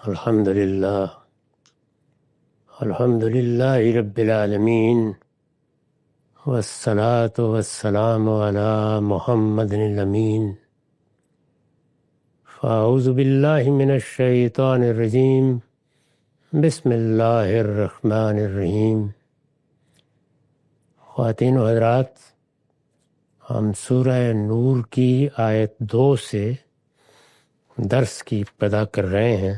الحمدللہ رب العالمین والصلاة والسلام علی محمد الامین فاعوذ باللہ من الشیطان الرجیم بسم اللہ الرحمن الرحیم۔ خواتین و حضرات، ہم سورہ نور کی آیت 2 سے درس کی ابتدا کر رہے ہیں۔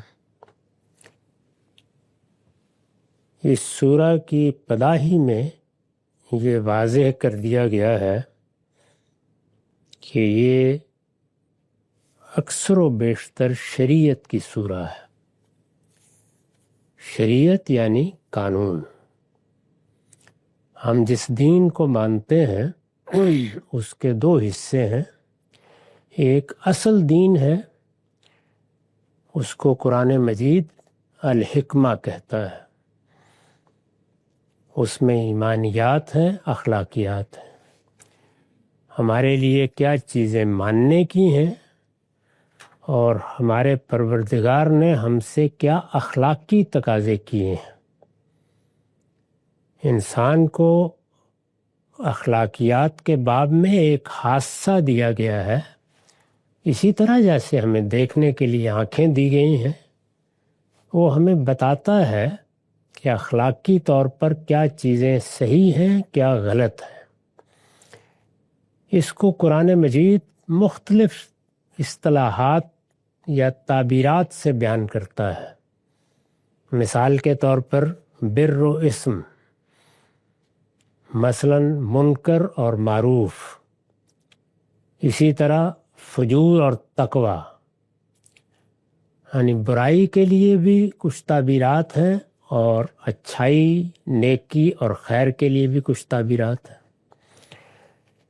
اس سورہ کی ابتدا ہی میں یہ واضح کر دیا گیا ہے کہ یہ اکثر و بیشتر شریعت کی سورہ ہے۔ شریعت یعنی قانون۔ ہم جس دین کو مانتے ہیں اس کے 2 حصے ہیں۔ ایک اصل دین ہے، اس کو قرآن مجید الحکمہ کہتا ہے۔ اس میں ایمانیات ہیں، اخلاقیات ہیں، ہمارے لیے کیا چیزیں ماننے کی ہیں اور ہمارے پروردگار نے ہم سے کیا اخلاقی تقاضے کیے ہیں۔ انسان کو اخلاقیات کے باب میں ایک حادثہ دیا گیا ہے، اسی طرح جیسے ہمیں دیکھنے کے لیے آنکھیں دی گئی ہیں، وہ ہمیں بتاتا ہے کہ اخلاقی طور پر کیا چیزیں صحیح ہیں، کیا غلط ہیں۔ اس کو قرآن مجید مختلف اصطلاحات یا تعبیرات سے بیان کرتا ہے۔ مثال کے طور پر بر و اسم، مثلا منکر اور معروف، اسی طرح فجور اور تقوی، یعنی برائی کے لیے بھی کچھ تعبیرات ہیں اور اچھائی، نیکی اور خیر کے لیے بھی کچھ تعبیرات ہیں۔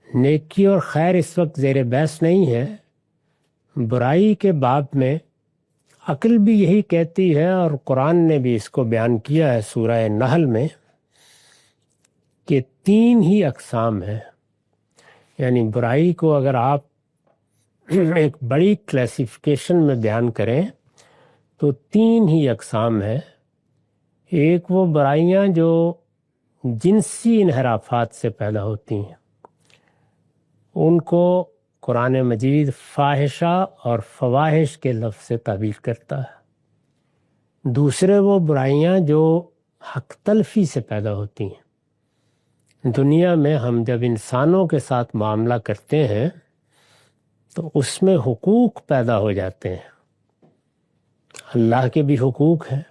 نیکی اور خیر اس وقت زیر بحث نہیں ہے۔ برائی کے باب میں عقل بھی یہی کہتی ہے، اور قرآن نے بھی اس کو بیان کیا ہے سورہ نحل میں، کہ 3 ہی اقسام ہیں۔ یعنی برائی کو اگر آپ ایک بڑی کلاسیفیکیشن میں بیان کریں تو 3 ہی اقسام ہیں۔ ایک وہ برائیاں جو جنسی انحرافات سے پیدا ہوتی ہیں، ان کو قرآن مجید فاحشہ اور فواحش کے لفظ سے تعبیر کرتا ہے۔ دوسرے وہ برائیاں جو حق تلفی سے پیدا ہوتی ہیں۔ دنیا میں ہم جب انسانوں کے ساتھ معاملہ کرتے ہیں تو اس میں حقوق پیدا ہو جاتے ہیں۔ اللہ کے بھی حقوق ہیں،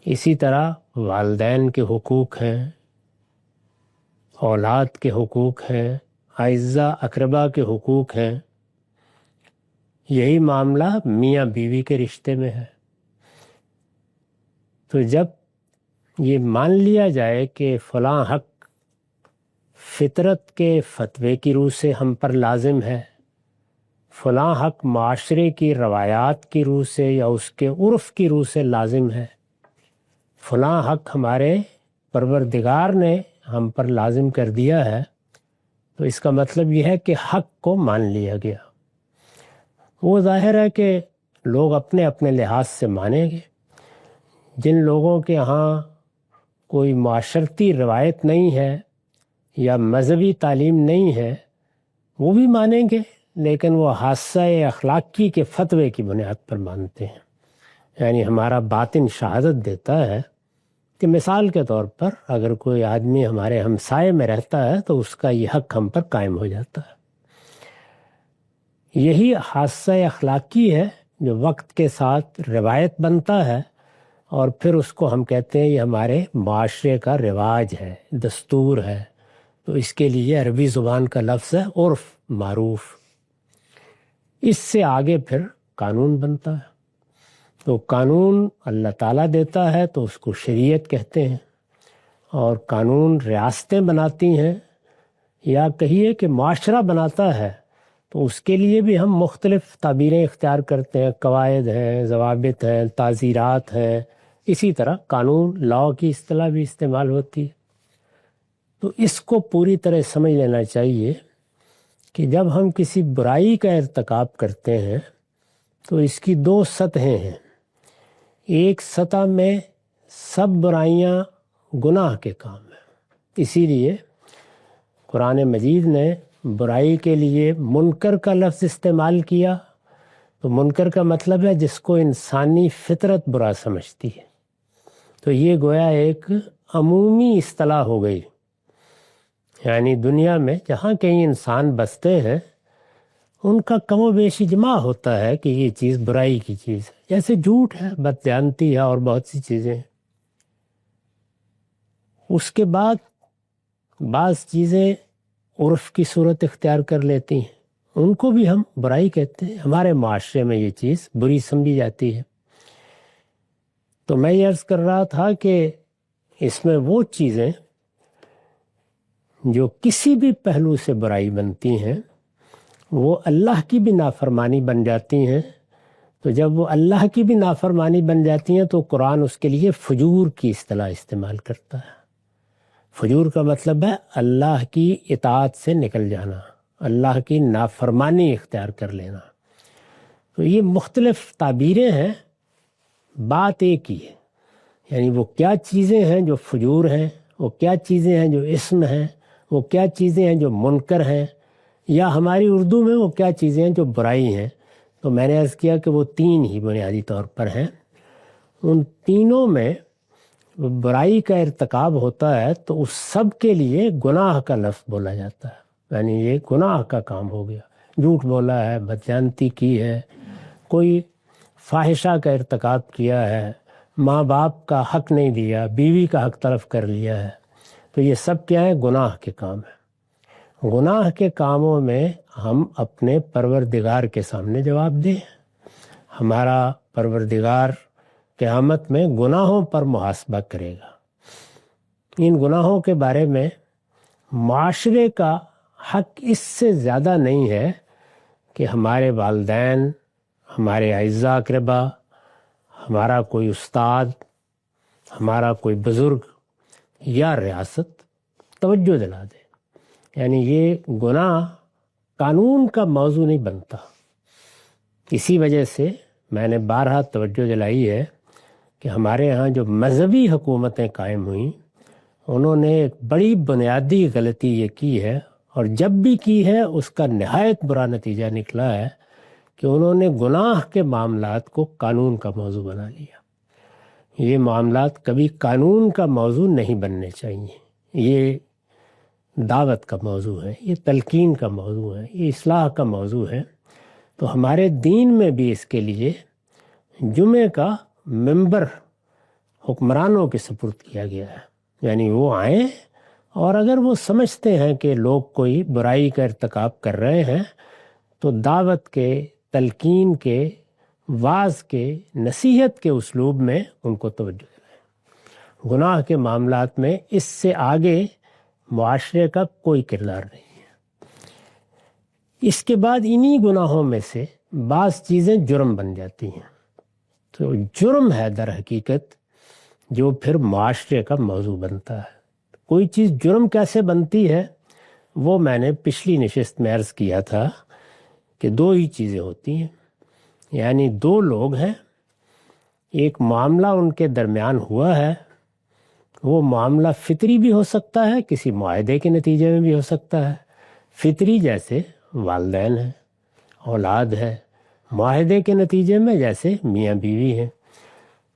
اسی طرح والدین کے حقوق ہیں، اولاد کے حقوق ہیں، اعزاء اقربا کے حقوق ہیں۔ یہی معاملہ میاں بیوی کے رشتے میں ہے۔ تو جب یہ مان لیا جائے کہ فلاں حق فطرت کے فتوے کی روح سے ہم پر لازم ہے، فلاں حق معاشرے کی روایات کی روح سے یا اس کے عرف کی روح سے لازم ہے، فلاں حق ہمارے پروردگار نے ہم پر لازم کر دیا ہے، تو اس کا مطلب یہ ہے کہ حق کو مان لیا گیا۔ وہ ظاہر ہے کہ لوگ اپنے اپنے لحاظ سے مانیں گے۔ جن لوگوں کے ہاں کوئی معاشرتی روایت نہیں ہے یا مذہبی تعلیم نہیں ہے، وہ بھی مانیں گے، لیکن وہ حادثہ اخلاقی کے فتوے کی بنیاد پر مانتے ہیں۔ یعنی ہمارا باطن شہادت دیتا ہے کہ مثال کے طور پر اگر کوئی آدمی ہمارے ہمسائے میں رہتا ہے تو اس کا یہ حق ہم پر قائم ہو جاتا ہے۔ یہی حادثہ اخلاقی ہے جو وقت کے ساتھ روایت بنتا ہے، اور پھر اس کو ہم کہتے ہیں یہ ہمارے معاشرے کا رواج ہے، دستور ہے۔ تو اس کے لیے عربی زبان کا لفظ ہے عرف، معروف۔ اس سے آگے پھر قانون بنتا ہے۔ تو قانون اللہ تعالیٰ دیتا ہے تو اس کو شریعت کہتے ہیں، اور قانون ریاستیں بناتی ہیں یا کہیے کہ معاشرہ بناتا ہے، تو اس کے لیے بھی ہم مختلف تعبیریں اختیار کرتے ہیں۔ قواعد ہیں، ضوابط ہیں، تعزیرات ہیں، اسی طرح قانون، لاء کی اصطلاح بھی استعمال ہوتی ہے۔ تو اس کو پوری طرح سمجھ لینا چاہیے کہ جب ہم کسی برائی کا ارتکاب کرتے ہیں تو اس کی 2 سطحیں ہیں۔ ایک سطح میں سب برائیاں گناہ کے کام ہیں، اسی لیے قرآن مجید نے برائی کے لیے منکر کا لفظ استعمال کیا۔ تو منکر کا مطلب ہے جس کو انسانی فطرت برا سمجھتی ہے، تو یہ گویا ایک عمومی اصطلاح ہو گئی، یعنی دنیا میں جہاں کہیں انسان بستے ہیں ان کا کم و بیش اجماع ہوتا ہے کہ یہ چیز برائی کی چیز ہے، جیسے جھوٹ ہے، بددیانتی ہے اور بہت سی چیزیں ہیں۔ اس کے بعد بعض چیزیں عرف کی صورت اختیار کر لیتی ہیں، ان کو بھی ہم برائی کہتے ہیں، ہمارے معاشرے میں یہ چیز بری سمجھی جاتی ہے۔ تو میں یہ عرض کر رہا تھا کہ اس میں وہ چیزیں جو کسی بھی پہلو سے برائی بنتی ہیں وہ اللہ کی بھی نافرمانی بن جاتی ہیں۔ تو جب وہ اللہ کی بھی نافرمانی بن جاتی ہیں تو قرآن اس کے لیے فجور کی اصطلاح استعمال کرتا ہے۔ فجور کا مطلب ہے اللہ کی اطاعت سے نکل جانا، اللہ کی نافرمانی اختیار کر لینا۔ تو یہ مختلف تعبیریں ہیں، بات ایک ہی ہے، یعنی وہ کیا چیزیں ہیں جو فجور ہیں، وہ کیا چیزیں ہیں جو اسم ہیں، وہ کیا چیزیں ہیں جو منکر ہیں، یا ہماری اردو میں وہ کیا چیزیں ہیں جو برائی ہیں۔ تو میں نے عرض کیا کہ وہ تین ہی بنیادی طور پر ہیں۔ ان تینوں میں برائی کا ارتکاب ہوتا ہے تو اس سب کے لیے گناہ کا لفظ بولا جاتا ہے، یعنی یہ گناہ کا کام ہو گیا، جھوٹ بولا ہے، بددیانتی کی ہے، کوئی فاحشہ کا ارتکاب کیا ہے، ماں باپ کا حق نہیں دیا، بیوی کا حق تلف کر لیا ہے، تو یہ سب کیا ہے؟ گناہ کے کام ہیں۔ گناہ کے کاموں میں ہم اپنے پروردگار کے سامنے جواب دیں، ہمارا پروردگار قیامت میں گناہوں پر محاسبہ کرے گا۔ ان گناہوں کے بارے میں معاشرے کا حق اس سے زیادہ نہیں ہے کہ ہمارے والدین، ہمارے اعزاء اقربا، ہمارا کوئی استاد، ہمارا کوئی بزرگ یا ریاست توجہ دلا دے، یعنی یہ گناہ قانون کا موضوع نہیں بنتا۔ اسی وجہ سے میں نے بارہا توجہ دلائی ہے کہ ہمارے ہاں جو مذہبی حکومتیں قائم ہوئیں انہوں نے ایک بڑی بنیادی غلطی یہ کی ہے، اور جب بھی کی ہے اس کا نہایت برا نتیجہ نکلا ہے کہ انہوں نے گناہ کے معاملات کو قانون کا موضوع بنا لیا۔ یہ معاملات کبھی قانون کا موضوع نہیں بننے چاہیے، یہ دعوت کا موضوع ہے، یہ تلقین کا موضوع ہے، یہ اصلاح کا موضوع ہے۔ تو ہمارے دین میں بھی اس کے لیے جمعہ کا منبر حکمرانوں کے سپرد کیا گیا ہے، یعنی وہ آئیں اور اگر وہ سمجھتے ہیں کہ لوگ کوئی برائی کا ارتکاب کر رہے ہیں تو دعوت کے، تلقین کے، واعظ کے، نصیحت کے اسلوب میں ان کو توجہ دلائیں۔ گناہ کے معاملات میں اس سے آگے معاشرے کا کوئی کردار نہیں ہے۔ اس کے بعد انہی گناہوں میں سے بعض چیزیں جرم بن جاتی ہیں، تو جرم ہے در حقیقت جو پھر معاشرے کا موضوع بنتا ہے۔ کوئی چیز جرم کیسے بنتی ہے وہ میں نے پچھلی نشست میں عرض کیا تھا کہ دو ہی چیزیں ہوتی ہیں، یعنی دو لوگ ہیں، ایک معاملہ ان کے درمیان ہوا ہے، وہ معاملہ فطری بھی ہو سکتا ہے، کسی معاہدے کے نتیجے میں بھی ہو سکتا ہے۔ فطری جیسے والدین ہیں، اولاد ہے، معاہدے کے نتیجے میں جیسے میاں بیوی ہیں۔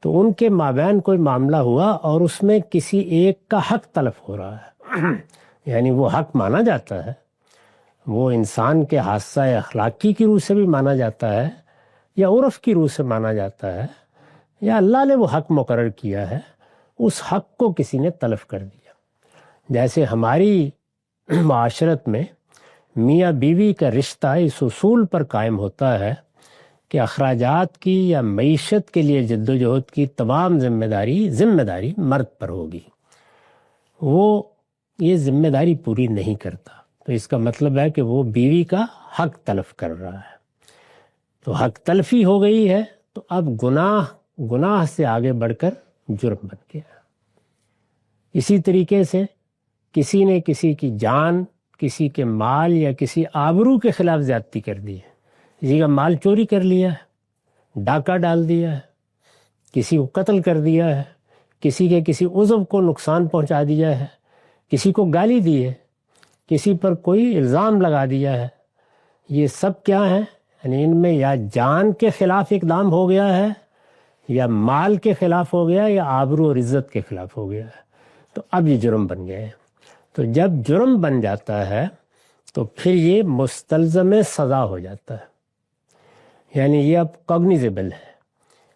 تو ان کے مابین کوئی معاملہ ہوا اور اس میں کسی ایک کا حق تلف ہو رہا ہے، یعنی وہ حق مانا جاتا ہے، وہ انسان کے حادثہ اخلاقی کی روح سے بھی مانا جاتا ہے، یا عرف کی روح سے مانا جاتا ہے، یا اللہ نے وہ حق مقرر کیا ہے، اس حق کو کسی نے تلف کر دیا۔ جیسے ہماری معاشرت میں میاں بیوی کا رشتہ اس اصول پر قائم ہوتا ہے کہ اخراجات کی یا معیشت کے لیے جدوجہد کی تمام ذمہ داری مرد پر ہوگی، وہ یہ ذمہ داری پوری نہیں کرتا، تو اس کا مطلب ہے کہ وہ بیوی کا حق تلف کر رہا ہے۔ تو حق تلفی ہو گئی ہے تو اب گناہ سے آگے بڑھ کر جرم بن گیا۔ اسی طریقے سے کسی نے کسی کی جان، کسی کے مال یا کسی آبرو کے خلاف زیادتی کر دی ہے، کسی کا مال چوری کر لیا ہے، ڈاکہ ڈال دیا ہے، کسی کو قتل کر دیا ہے، کسی کے کسی عضو کو نقصان پہنچا دیا ہے، کسی کو گالی دی ہے، کسی پر کوئی الزام لگا دیا ہے، یہ سب کیا ہے؟ یعنی ان میں یا جان کے خلاف اقدام ہو گیا ہے، یا مال کے خلاف ہو گیا، یا آبرو اور عزت کے خلاف ہو گیا ہے. تو اب یہ جرم بن گئے ہیں. تو جب جرم بن جاتا ہے تو پھر یہ مستلزم سزا ہو جاتا ہے، یعنی یہ اب کوگنیزیبل ہے.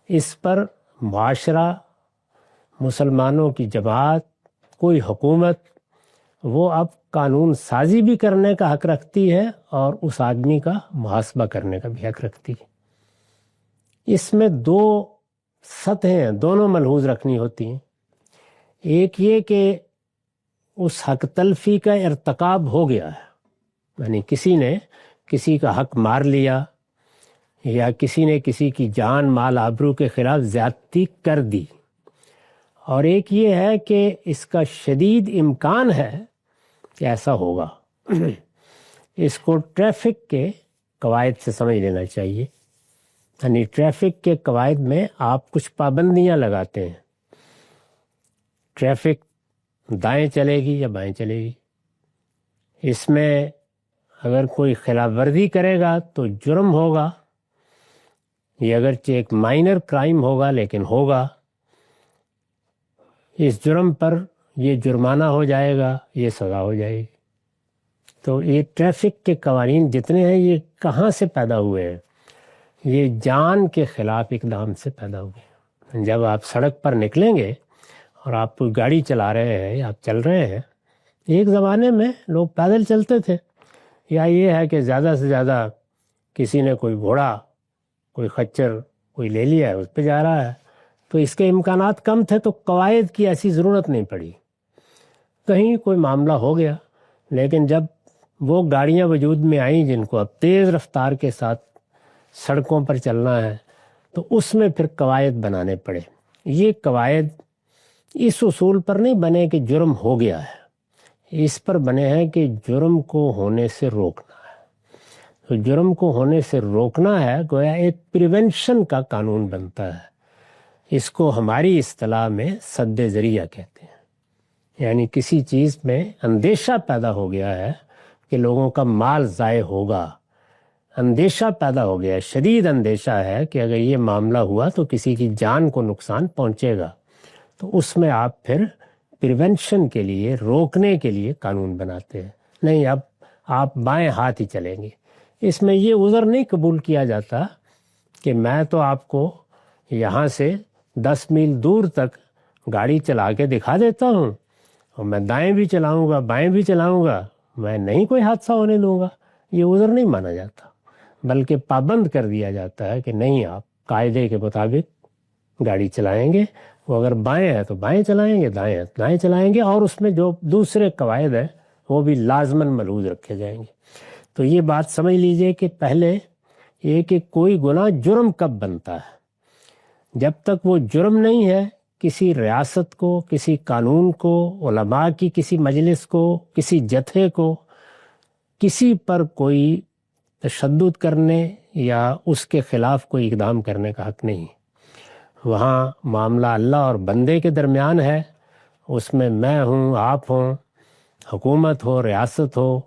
اس پر معاشرہ، مسلمانوں کی جماعت، کوئی حکومت، وہ اب قانون سازی بھی کرنے کا حق رکھتی ہے اور اس آدمی کا محاسبہ کرنے کا بھی حق رکھتی ہے. اس میں دو سطحیں ہیں، دونوں ملحوظ رکھنی ہوتی ہیں. ایک یہ کہ اس حق تلفی کا ارتکاب ہو گیا ہے، یعنی کسی نے کسی کا حق مار لیا، یا کسی نے کسی کی جان مال آبرو کے خلاف زیادتی کر دی. اور ایک یہ ہے کہ اس کا شدید امکان ہے کہ ایسا ہوگا. اس کو ٹریفک کے قواعد سے سمجھ لینا چاہیے. یعنی ٹریفک کے قواعد میں آپ کچھ پابندیاں لگاتے ہیں. ٹریفک دائیں چلے گی یا بائیں چلے گی، اس میں اگر کوئی خلاف ورزی کرے گا تو جرم ہوگا. یہ اگرچہ ایک مائنر کرائم ہوگا لیکن ہوگا. اس جرم پر یہ جرمانہ ہو جائے گا، یہ سزا ہو جائے گی. تو یہ ٹریفک کے قوانین جتنے ہیں یہ کہاں سے پیدا ہوئے ہیں؟ یہ جان کے خلاف اقدام سے پیدا ہوئے. جب آپ سڑک پر نکلیں گے اور آپ کوئی گاڑی چلا رہے ہیں یا آپ چل رہے ہیں، ایک زمانے میں لوگ پیدل چلتے تھے، یا یہ ہے کہ زیادہ سے زیادہ کسی نے کوئی گھوڑا، کوئی خچر کوئی لے لیا ہے، اس پہ جا رہا ہے. تو اس کے امکانات کم تھے تو قواعد کی ایسی ضرورت نہیں پڑی. کہیں کوئی معاملہ ہو گیا، لیکن جب وہ گاڑیاں وجود میں آئیں جن کو اب تیز رفتار کے ساتھ سڑکوں پر چلنا ہے، تو اس میں پھر قواعد بنانے پڑے. یہ قواعد اس اصول پر نہیں بنے کہ جرم ہو گیا ہے، اس پر بنے ہیں کہ جرم کو ہونے سے روکنا ہے. تو جرم کو ہونے سے روکنا ہے، گویا ایک پریونشن کا قانون بنتا ہے. اس کو ہماری اصطلاح میں سد ذریعہ کہتے ہیں. یعنی کسی چیز میں اندیشہ پیدا ہو گیا ہے کہ لوگوں کا مال ضائع ہوگا، اندیشہ پیدا ہو گیا ہے، شدید اندیشہ ہے کہ اگر یہ معاملہ ہوا تو کسی کی جان کو نقصان پہنچے گا. تو اس میں آپ پھر پریونشن کے لیے، روکنے کے لیے قانون بناتے ہیں. نہیں، اب آپ بائیں ہاتھ ہی چلیں گے. اس میں یہ عذر نہیں قبول کیا جاتا کہ میں تو آپ کو یہاں سے 10 میل دور تک گاڑی چلا کے دکھا دیتا ہوں اور میں دائیں بھی چلاؤں گا بائیں بھی چلاؤں گا، میں نہیں کوئی حادثہ ہونے دوں گا. یہ عذر نہیں مانا جاتا، بلکہ پابند کر دیا جاتا ہے کہ نہیں، آپ قاعدے کے مطابق گاڑی چلائیں گے. وہ اگر بائیں ہے تو بائیں چلائیں گے، دائیں ہے تو دائیں چلائیں گے، اور اس میں جو دوسرے قواعد ہیں وہ بھی لازماً ملحوظ رکھے جائیں گے. تو یہ بات سمجھ لیجئے کہ پہلے یہ کہ کوئی گناہ جرم کب بنتا ہے. جب تک وہ جرم نہیں ہے، کسی ریاست کو، کسی قانون کو، علماء کی کسی مجلس کو، کسی جتھے کو کسی پر کوئی تشدد کرنے یا اس کے خلاف کوئی اقدام کرنے کا حق نہیں. وہاں معاملہ اللہ اور بندے کے درمیان ہے. اس میں ہوں، آپ ہوں، حکومت ہو، ریاست ہو،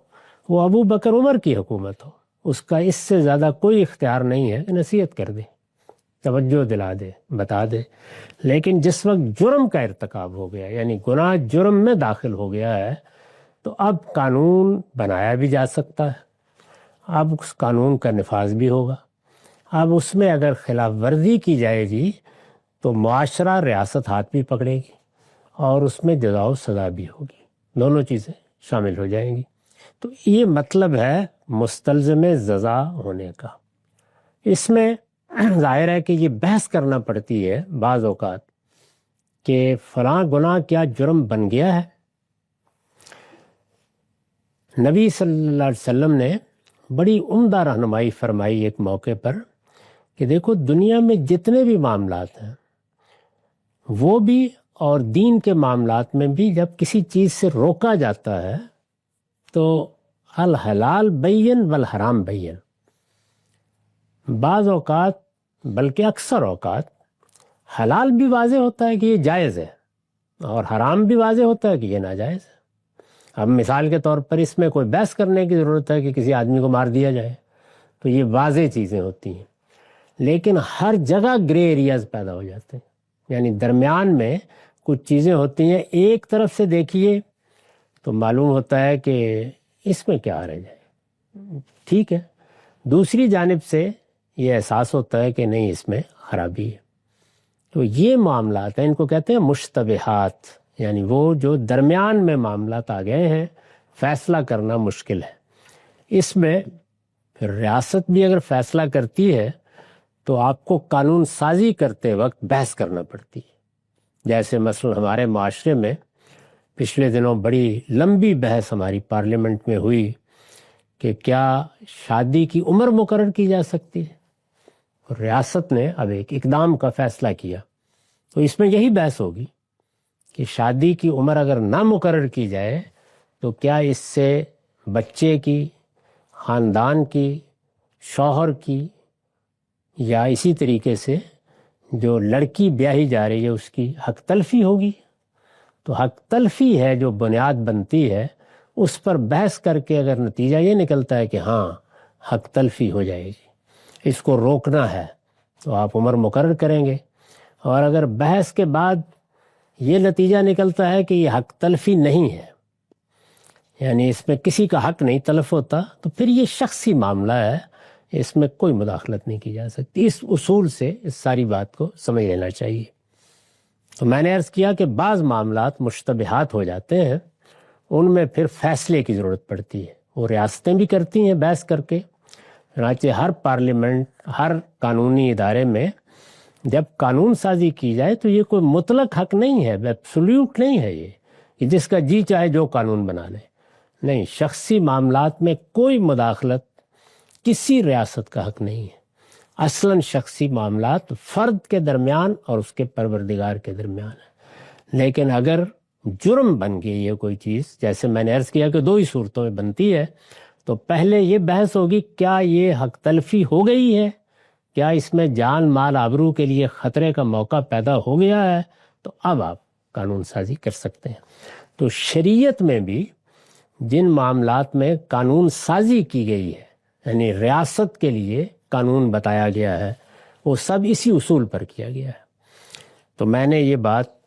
وہ ابو بکر عمر کی حکومت ہو، اس کا اس سے زیادہ کوئی اختیار نہیں ہے کہ نصیحت کر دے، توجہ دلا دے، بتا دے. لیکن جس وقت جرم کا ارتکاب ہو گیا، یعنی گناہ جرم میں داخل ہو گیا ہے، تو اب قانون بنایا بھی جا سکتا ہے. اب اس قانون کا نفاذ بھی ہوگا. اب اس میں اگر خلاف ورزی کی جائے گی تو معاشرہ، ریاست ہاتھ بھی پکڑے گی اور اس میں جزا و سزا بھی ہوگی، دونوں چیزیں شامل ہو جائیں گی. تو یہ مطلب ہے مستلزم سزا ہونے کا. اس میں ظاہر ہے کہ یہ بحث کرنا پڑتی ہے بعض اوقات کہ فلاں گناہ کیا جرم بن گیا ہے. نبی صلی اللہ علیہ وسلم نے بڑی عمدہ رہنمائی فرمائی ایک موقع پر کہ دیکھو، دنیا میں جتنے بھی معاملات ہیں وہ بھی، اور دین کے معاملات میں بھی، جب کسی چیز سے روکا جاتا ہے تو الحلال بین والحرام بین. بعض اوقات بلکہ اکثر اوقات حلال بھی واضح ہوتا ہے کہ یہ جائز ہے اور حرام بھی واضح ہوتا ہے کہ یہ ناجائز ہے۔ اب مثال کے طور پر اس میں کوئی بحث کرنے کی ضرورت ہے کہ کسی آدمی کو مار دیا جائے، تو یہ واضح چیزیں ہوتی ہیں، لیکن ہر جگہ گرے ایریاز پیدا ہو جاتے ہیں، یعنی درمیان میں کچھ چیزیں ہوتی ہیں، ایک طرف سے دیکھیے تو معلوم ہوتا ہے کہ اس میں کیا حرج ہے، ٹھیک ہے، دوسری جانب سے یہ احساس ہوتا ہے کہ نہیں اس میں خرابی ہے۔ تو یہ معاملات ہیں، ان کو کہتے ہیں مشتبہات، یعنی وہ جو درمیان میں معاملات آ گئے ہیں، فیصلہ کرنا مشکل ہے۔ اس میں پھر ریاست بھی اگر فیصلہ کرتی ہے تو آپ کو قانون سازی کرتے وقت بحث کرنا پڑتی ہے۔ جیسے مثلا ہمارے معاشرے میں پچھلے دنوں بڑی لمبی بحث ہماری پارلیمنٹ میں ہوئی کہ کیا شادی کی عمر مقرر کی جا سکتی ہے، اور ریاست نے اب ایک اقدام کا فیصلہ کیا، تو اس میں یہی بحث ہوگی کہ شادی کی عمر اگر نہ مقرر کی جائے تو کیا اس سے بچے کی، خاندان کی، شوہر کی، یا اسی طریقے سے جو لڑکی بیاہی جا رہی ہے اس کی حق تلفی ہوگی۔ تو حق تلفی ہے جو بنیاد بنتی ہے، اس پر بحث کر کے اگر نتیجہ یہ نکلتا ہے کہ ہاں حق تلفی ہو جائے گی، اس کو روکنا ہے، تو آپ عمر مقرر کریں گے، اور اگر بحث کے بعد یہ نتیجہ نکلتا ہے کہ یہ حق تلفی نہیں ہے، یعنی اس میں کسی کا حق نہیں تلف ہوتا، تو پھر یہ شخصی معاملہ ہے، اس میں کوئی مداخلت نہیں کی جا سکتی۔ اس اصول سے اس ساری بات کو سمجھ لینا چاہیے۔ تو میں نے عرض کیا کہ بعض معاملات مشتبہات ہو جاتے ہیں، ان میں پھر فیصلے کی ضرورت پڑتی ہے، وہ ریاستیں بھی کرتی ہیں بحث کر کے، چنانچہ ہر پارلیمنٹ، ہر قانونی ادارے میں جب قانون سازی کی جائے تو یہ کوئی مطلق حق نہیں ہے، ایبسولوٹ نہیں ہے یہ کہ جس کا جی چاہے جو قانون بنا لے، نہیں، شخصی معاملات میں کوئی مداخلت کسی ریاست کا حق نہیں ہے۔ اصلاً شخصی معاملات فرد کے درمیان اور اس کے پروردگار کے درمیان ہے، لیکن اگر جرم بن گئی ہے کوئی چیز، جیسے میں نے عرض کیا کہ دو ہی صورتوں میں بنتی ہے، تو پہلے یہ بحث ہوگی کیا یہ حق تلفی ہو گئی ہے، کیا اس میں جان مال آبرو کے لیے خطرے کا موقع پیدا ہو گیا ہے، تو اب آپ قانون سازی کر سکتے ہیں۔ تو شریعت میں بھی جن معاملات میں قانون سازی کی گئی ہے، یعنی ریاست کے لیے قانون بتایا گیا ہے، وہ سب اسی اصول پر کیا گیا ہے۔ تو میں نے یہ بات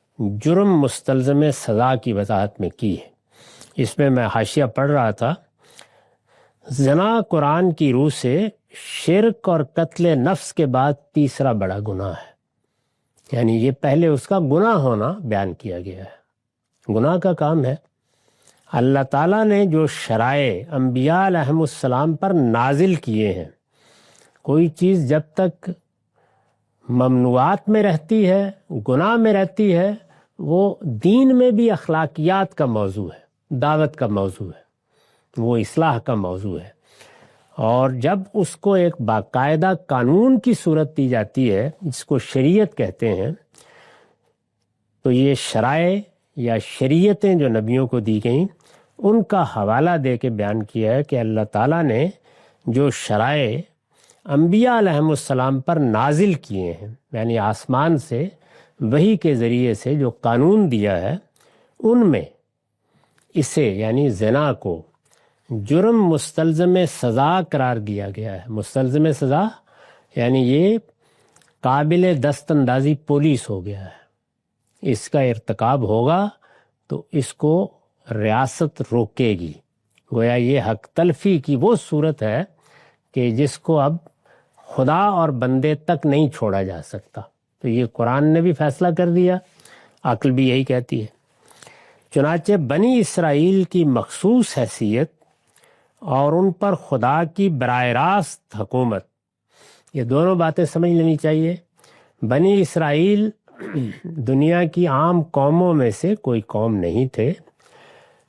جرم مستلزم سزا کی وضاحت میں کی ہے۔ اس میں حاشیہ پڑھ رہا تھا، زنا قرآن کی روح سے شرک اور قتل نفس کے بعد تیسرا بڑا گناہ ہے، یعنی یہ پہلے اس کا گناہ ہونا بیان کیا گیا ہے، گناہ کا کام ہے۔ اللہ تعالیٰ نے جو شرائع انبیاء علیہم السلام پر نازل کیے ہیں، کوئی چیز جب تک ممنوعات میں رہتی ہے، گناہ میں رہتی ہے، وہ دین میں بھی اخلاقیات کا موضوع ہے، دعوت کا موضوع ہے، وہ اصلاح کا موضوع ہے، اور جب اس کو ایک باقاعدہ قانون کی صورت دی جاتی ہے جس کو شریعت کہتے ہیں، تو یہ شرائع یا شریعتیں جو نبیوں کو دی گئیں ان کا حوالہ دے کے بیان کیا ہے کہ اللہ تعالیٰ نے جو شرائع انبیاء علیہم السلام پر نازل کیے ہیں، یعنی آسمان سے وحی کے ذریعے سے جو قانون دیا ہے، ان میں اسے یعنی زنا کو جرم مستلزم سزا قرار دیا گیا ہے۔ مستلزم سزا یعنی یہ قابل دست اندازی پولیس ہو گیا ہے، اس کا ارتکاب ہوگا تو اس کو ریاست روکے گی، گویا یہ حق تلفی کی وہ صورت ہے کہ جس کو اب خدا اور بندے تک نہیں چھوڑا جا سکتا۔ تو یہ قرآن نے بھی فیصلہ کر دیا، عقل بھی یہی کہتی ہے۔ چنانچہ بنی اسرائیل کی مخصوص حیثیت اور ان پر خدا کی براہ راست حکومت، یہ دونوں باتیں سمجھ لینی چاہیے۔ بنی اسرائیل دنیا کی عام قوموں میں سے کوئی قوم نہیں تھے،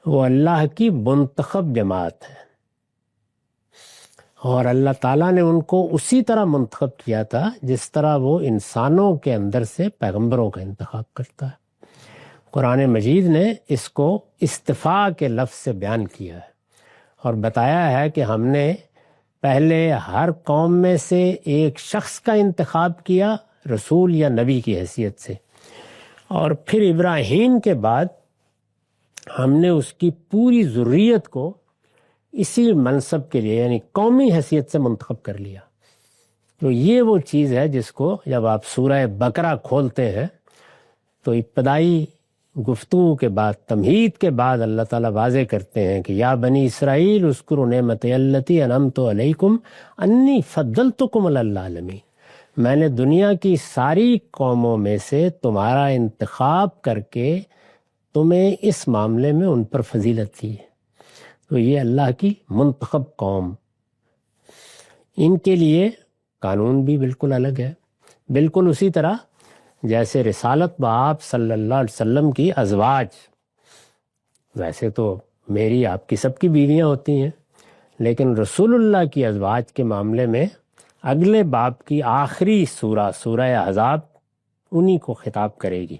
وہ اللہ کی منتخب جماعت ہے، اور اللہ تعالیٰ نے ان کو اسی طرح منتخب کیا تھا جس طرح وہ انسانوں کے اندر سے پیغمبروں کا انتخاب کرتا ہے۔ قرآن مجید نے اس کو استفاء کے لفظ سے بیان کیا ہے اور بتایا ہے کہ ہم نے پہلے ہر قوم میں سے ایک شخص کا انتخاب کیا رسول یا نبی کی حیثیت سے، اور پھر ابراہیم کے بعد ہم نے اس کی پوری ذریت کو اسی منصب کے لیے یعنی قومی حیثیت سے منتخب کر لیا۔ تو یہ وہ چیز ہے جس کو جب آپ سورہ بقرہ کھولتے ہیں تو ابتدائی گفتگو کے بعد، تمہید کے بعد اللہ تعالیٰ واضح کرتے ہیں کہ یا بنی اسرائیل اذکروا نعمتی التی انعمت علیکم انی فضلتکم علی العالمین، میں نے دنیا کی ساری قوموں میں سے تمہارا انتخاب کر کے تمہیں اس معاملے میں ان پر فضیلت دی ہے۔ تو یہ اللہ کی منتخب قوم، ان کے لیے قانون بھی بالکل الگ ہے، بالکل اسی طرح جیسے رسالت بآپ صلی اللہ علیہ وسلم کی ازواج، ویسے تو میری آپ کی سب کی بیویاں ہوتی ہیں، لیکن رسول اللہ کی ازواج کے معاملے میں اگلے باب کی آخری سورہ احزاب انہی کو خطاب کرے گی،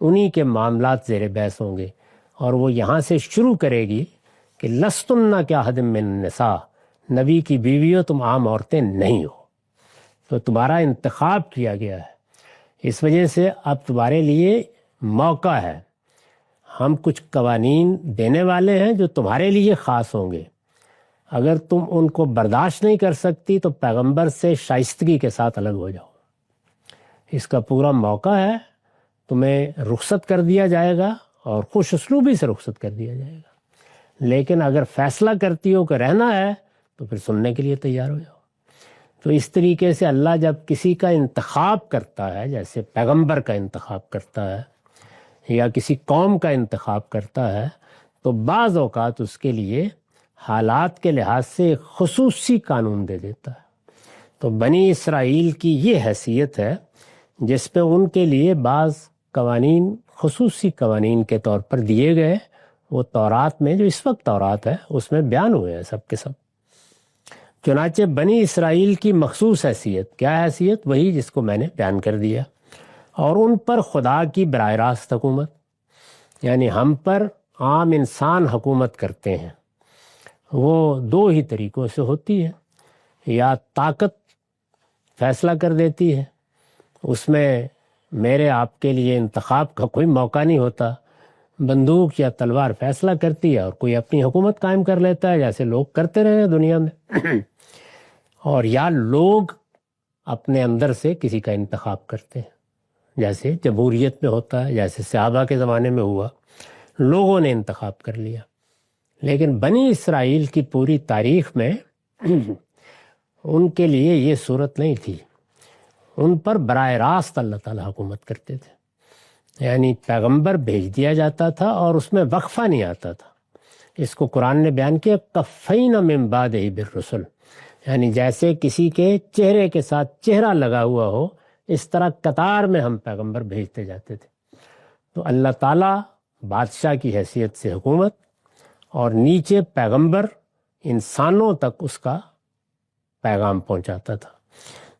انہی کے معاملات زیر بحث ہوں گے، اور وہ یہاں سے شروع کرے گی کہ لستن کاحد من النساء، نبی کی بیویوں تم عام عورتیں نہیں ہو، تو تمہارا انتخاب کیا گیا ہے، اس وجہ سے اب تمہارے لیے موقع ہے، ہم کچھ قوانین دینے والے ہیں جو تمہارے لیے خاص ہوں گے، اگر تم ان کو برداشت نہیں کر سکتی تو پیغمبر سے شائستگی کے ساتھ الگ ہو جاؤ، اس کا پورا موقع ہے، تمہیں رخصت کر دیا جائے گا اور خوش اسلوبی سے رخصت کر دیا جائے گا، لیکن اگر فیصلہ کرتی ہو کہ رہنا ہے تو پھر سننے کے لیے تیار ہو جاؤ۔ تو اس طریقے سے اللہ جب کسی کا انتخاب کرتا ہے، جیسے پیغمبر کا انتخاب کرتا ہے یا کسی قوم کا انتخاب کرتا ہے، تو بعض اوقات اس کے لیے حالات کے لحاظ سے ایک خصوصی قانون دے دیتا ہے۔ تو بنی اسرائیل کی یہ حیثیت ہے جس پہ ان کے لیے بعض قوانین خصوصی قوانین کے طور پر دیے گئے، وہ تورات میں جو اس وقت تورات ہے اس میں بیان ہوئے ہیں سب کے سب۔ چنانچہ بنی اسرائیل کی مخصوص حیثیت، کیا حیثیت؟ وہی جس کو میں نے بیان کر دیا، اور ان پر خدا کی براہ راست حکومت، یعنی ہم پر عام انسان حکومت کرتے ہیں، وہ دو ہی طریقوں سے ہوتی ہے، یا طاقت فیصلہ کر دیتی ہے، اس میں میرے آپ کے لیے انتخاب کا کوئی موقع نہیں ہوتا، بندوق یا تلوار فیصلہ کرتی ہے اور کوئی اپنی حکومت قائم کر لیتا ہے جیسے لوگ کرتے رہے ہیں دنیا میں، اور یا لوگ اپنے اندر سے کسی کا انتخاب کرتے ہیں، جیسے جمہوریت میں ہوتا ہے، جیسے صحابہ کے زمانے میں ہوا، لوگوں نے انتخاب کر لیا۔ لیکن بنی اسرائیل کی پوری تاریخ میں ان کے لیے یہ صورت نہیں تھی، ان پر براہ راست اللہ تعالیٰ حکومت کرتے تھے، یعنی پیغمبر بھیج دیا جاتا تھا اور اس میں وقفہ نہیں آتا تھا۔ اس کو قرآن نے بیان کیا قفینا من بعدہ بالرسل، یعنی جیسے کسی کے چہرے کے ساتھ چہرہ لگا ہوا ہو، اس طرح قطار میں ہم پیغمبر بھیجتے جاتے تھے۔ تو اللہ تعالیٰ بادشاہ کی حیثیت سے حکومت، اور نیچے پیغمبر انسانوں تک اس کا پیغام پہنچاتا تھا۔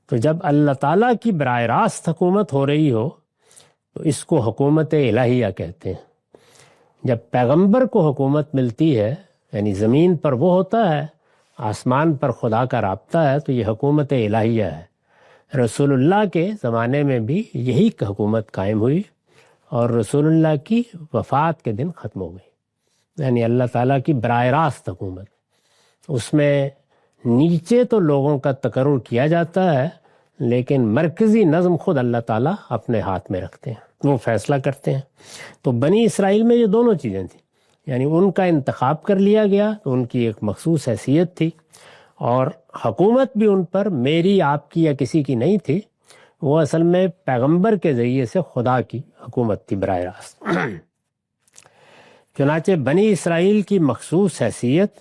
تو جب اللہ تعالیٰ کی براہ راست حکومت ہو رہی ہو تو اس کو حکومت الہیہ کہتے ہیں۔ جب پیغمبر کو حکومت ملتی ہے، یعنی زمین پر وہ ہوتا ہے، آسمان پر خدا کا رابطہ ہے، تو یہ حکومت الہیہ ہے۔ رسول اللہ کے زمانے میں بھی یہی حکومت قائم ہوئی، اور رسول اللہ کی وفات کے دن ختم ہو گئی، یعنی اللہ تعالیٰ کی براہ راست حکومت۔ اس میں نیچے تو لوگوں کا تقرر کیا جاتا ہے، لیکن مرکزی نظم خود اللہ تعالیٰ اپنے ہاتھ میں رکھتے ہیں، وہ فیصلہ کرتے ہیں۔ تو بنی اسرائیل میں یہ دونوں چیزیں تھیں، یعنی ان کا انتخاب کر لیا گیا تو ان کی ایک مخصوص حیثیت تھی، اور حکومت بھی ان پر میری آپ کی یا کسی کی نہیں تھی، وہ اصل میں پیغمبر کے ذریعے سے خدا کی حکومت تھی براہ راست۔ چنانچہ بنی اسرائیل کی مخصوص حیثیت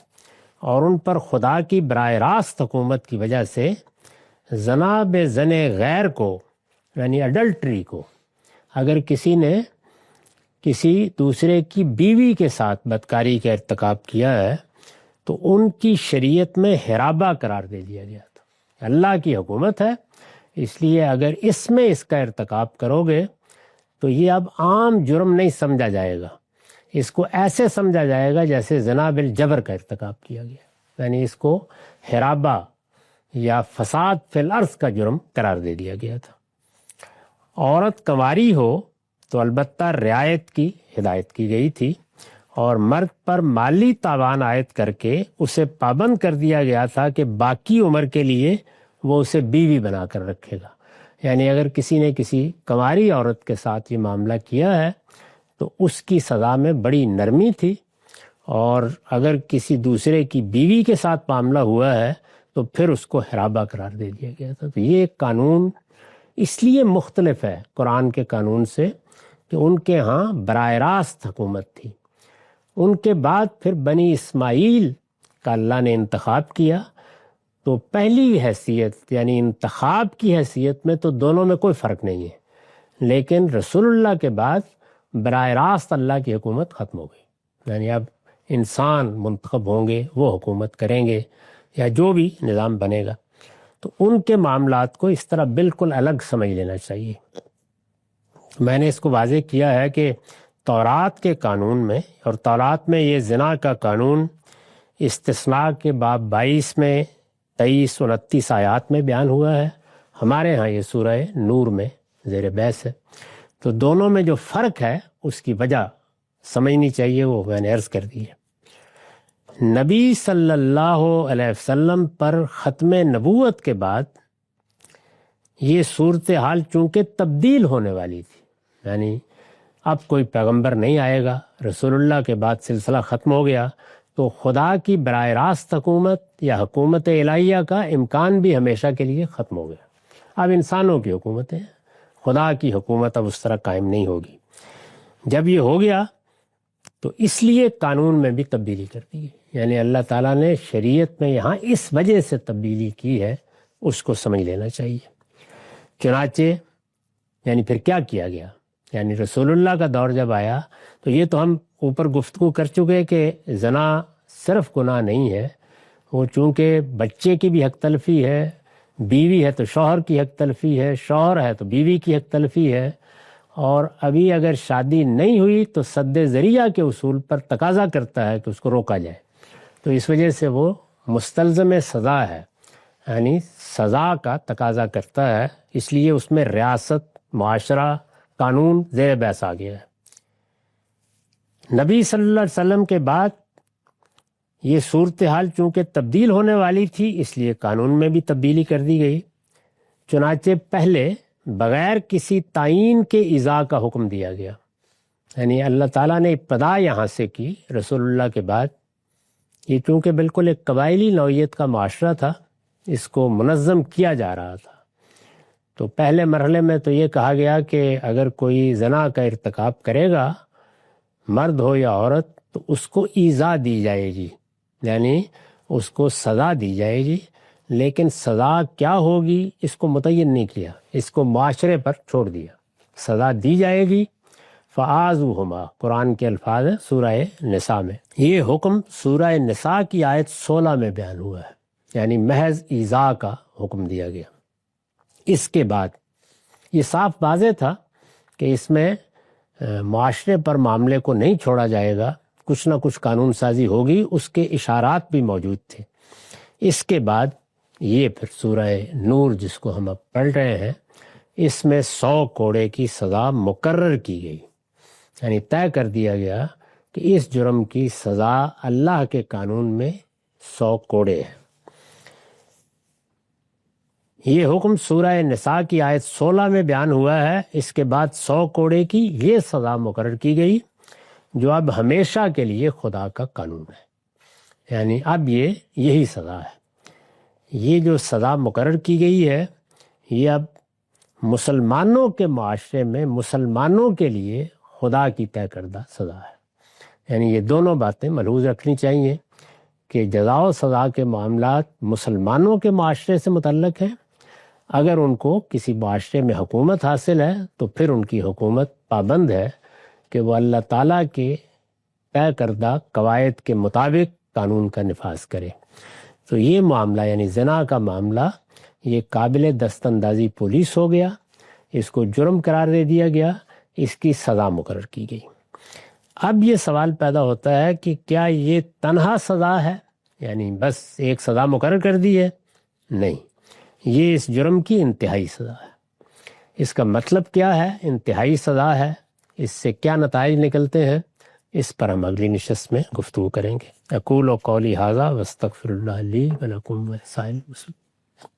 اور ان پر خدا کی براہ راست حکومت کی وجہ سے زنا بے زن غیر کو، یعنی اڈلٹری کو، اگر کسی نے کسی دوسرے کی بیوی کے ساتھ بدکاری کا ارتکاب کیا ہے تو ان کی شریعت میں حرابہ قرار دے دیا گیا تھا۔ اللہ کی حکومت ہے، اس لیے اگر اس میں اس کا ارتکاب کرو گے تو یہ اب عام جرم نہیں سمجھا جائے گا، اس کو ایسے سمجھا جائے گا جیسے زنا بالجبر کا ارتکاب کیا گیا، یعنی اس کو حرابہ یا فساد فی الارض کا جرم قرار دے دیا گیا تھا۔ عورت کنواری ہو تو البتہ رعایت کی ہدایت کی گئی تھی، اور مرد پر مالی تاوان عائد کر کے اسے پابند کر دیا گیا تھا کہ باقی عمر کے لیے وہ اسے بیوی بنا کر رکھے گا۔ یعنی اگر کسی نے کسی کنواری عورت کے ساتھ یہ معاملہ کیا ہے تو اس کی سزا میں بڑی نرمی تھی، اور اگر کسی دوسرے کی بیوی کے ساتھ معاملہ ہوا ہے تو پھر اس کو حرابہ قرار دے دیا گیا تھا۔ تو یہ قانون اس لیے مختلف ہے قرآن کے قانون سے کہ ان کے ہاں براہ راست حکومت تھی۔ ان کے بعد پھر بنی اسماعیل کا اللہ نے انتخاب کیا، تو پہلی حیثیت یعنی انتخاب کی حیثیت میں تو دونوں میں کوئی فرق نہیں ہے، لیکن رسول اللہ کے بعد براہ راست اللہ کی حکومت ختم ہو گئی۔ یعنی اب انسان منتخب ہوں گے، وہ حکومت کریں گے یا جو بھی نظام بنے گا، تو ان کے معاملات کو اس طرح بالکل الگ سمجھ لینا چاہیے۔ میں نے اس کو واضح کیا ہے کہ تورات کے قانون میں، اور تورات میں یہ زنا کا قانون استثناء کے باب 22 میں 23 29 آیات میں بیان ہوا ہے، ہمارے ہاں یہ سورہ نور میں زیر بحث ہے۔ تو دونوں میں جو فرق ہے اس کی وجہ سمجھنی چاہیے، وہ میں نے عرض کر دی ہے۔ نبی صلی اللہ علیہ وسلم پر ختم نبوت کے بعد یہ صورتحال چونکہ تبدیل ہونے والی تھی، یعنی اب کوئی پیغمبر نہیں آئے گا، رسول اللہ کے بعد سلسلہ ختم ہو گیا، تو خدا کی براہ راست حکومت یا حکومت الہیہ کا امکان بھی ہمیشہ کے لیے ختم ہو گیا۔ اب انسانوں کی حکومتیں، خدا کی حکومت اب اس طرح قائم نہیں ہوگی۔ جب یہ ہو گیا تو اس لیے قانون میں بھی تبدیلی کر دی گئی، یعنی اللہ تعالیٰ نے شریعت میں یہاں اس وجہ سے تبدیلی کی ہے، اس کو سمجھ لینا چاہیے۔ چنانچہ یعنی پھر کیا کیا گیا، یعنی رسول اللہ کا دور جب آیا تو یہ تو ہم اوپر گفتگو کر چکے کہ زنا صرف گناہ نہیں ہے، وہ چونکہ بچے کی بھی حق تلفی ہے، بیوی ہے تو شوہر کی حق تلفی ہے، شوہر ہے تو بیوی کی حق تلفی ہے، اور ابھی اگر شادی نہیں ہوئی تو سد ذریعہ کے اصول پر تقاضا کرتا ہے کہ اس کو روکا جائے۔ تو اس وجہ سے وہ مستلزم سزا ہے، یعنی سزا کا تقاضا کرتا ہے، اس لیے اس میں ریاست، معاشرہ، قانون زیر بحث آ گیا ہے۔ نبی صلی اللہ علیہ وسلم کے بعد یہ صورتحال چونکہ تبدیل ہونے والی تھی، اس لیے قانون میں بھی تبدیلی کر دی گئی۔ چنانچہ پہلے بغیر کسی تعین کے ایذاء کا حکم دیا گیا، یعنی اللہ تعالیٰ نے ابتدا یہاں سے کی رسول اللہ کے بعد۔ یہ چونکہ بالکل ایک قبائلی نوعیت کا معاشرہ تھا، اس کو منظم کیا جا رہا تھا، تو پہلے مرحلے میں تو یہ کہا گیا کہ اگر کوئی زنا کا ارتکاب کرے گا، مرد ہو یا عورت، تو اس کو ایذا دی جائے گی، یعنی اس کو سزا دی جائے گی، لیکن سزا کیا ہوگی اس کو متعین نہیں کیا، اس کو معاشرے پر چھوڑ دیا۔ سزا دی جائے گی، فآذوہما، قرآن کے الفاظ ہیں سورہ نساء میں۔ یہ حکم سورہ نساء کی آیت 16 میں بیان ہوا ہے، یعنی محض ایذا کا حکم دیا گیا۔ اس کے بعد یہ صاف واضح تھا کہ اس میں معاشرے پر معاملے کو نہیں چھوڑا جائے گا، کچھ نہ کچھ قانون سازی ہوگی، اس کے اشارات بھی موجود تھے۔ اس کے بعد یہ پھر سورہ نور جس کو ہم اب پڑھ رہے ہیں، اس میں 100 کوڑے کی سزا مقرر کی گئی، یعنی طے کر دیا گیا کہ اس جرم کی سزا اللہ کے قانون میں 100 کوڑے ہے۔ یہ حکم سورہ نساء کی آیت 16 میں بیان ہوا ہے۔ اس کے بعد 100 کوڑے کی یہ سزا مقرر کی گئی جو اب ہمیشہ کے لیے خدا کا قانون ہے، یعنی اب یہی سزا ہے۔ یہ جو سزا مقرر کی گئی ہے یہ اب مسلمانوں کے معاشرے میں مسلمانوں کے لیے خدا کی طے کردہ سزا ہے، یعنی یہ دونوں باتیں ملحوظ رکھنی چاہیے کہ جزا و سزا کے معاملات مسلمانوں کے معاشرے سے متعلق ہیں۔ اگر ان کو کسی معاشرے میں حکومت حاصل ہے تو پھر ان کی حکومت پابند ہے کہ وہ اللہ تعالیٰ کے طے کردہ قواعد کے مطابق قانون کا نفاذ کرے۔ تو یہ معاملہ یعنی زنا کا معاملہ یہ قابل دست اندازی پولیس ہو گیا، اس کو جرم قرار دے دیا گیا، اس کی سزا مقرر کی گئی۔ اب یہ سوال پیدا ہوتا ہے کہ کیا یہ تنہا سزا ہے، یعنی بس ایک سزا مقرر کر دی ہے؟ نہیں، یہ اس جرم کی انتہائی سزا ہے۔ اس کا مطلب کیا ہے، انتہائی سزا ہے، اس سے کیا نتائج نکلتے ہیں، اس پر ہم اگلی نشست میں گفتگو کریں گے۔ اقول و قولی ھذا واستغفر اللہ لی ولکم ولسائر المسلمین۔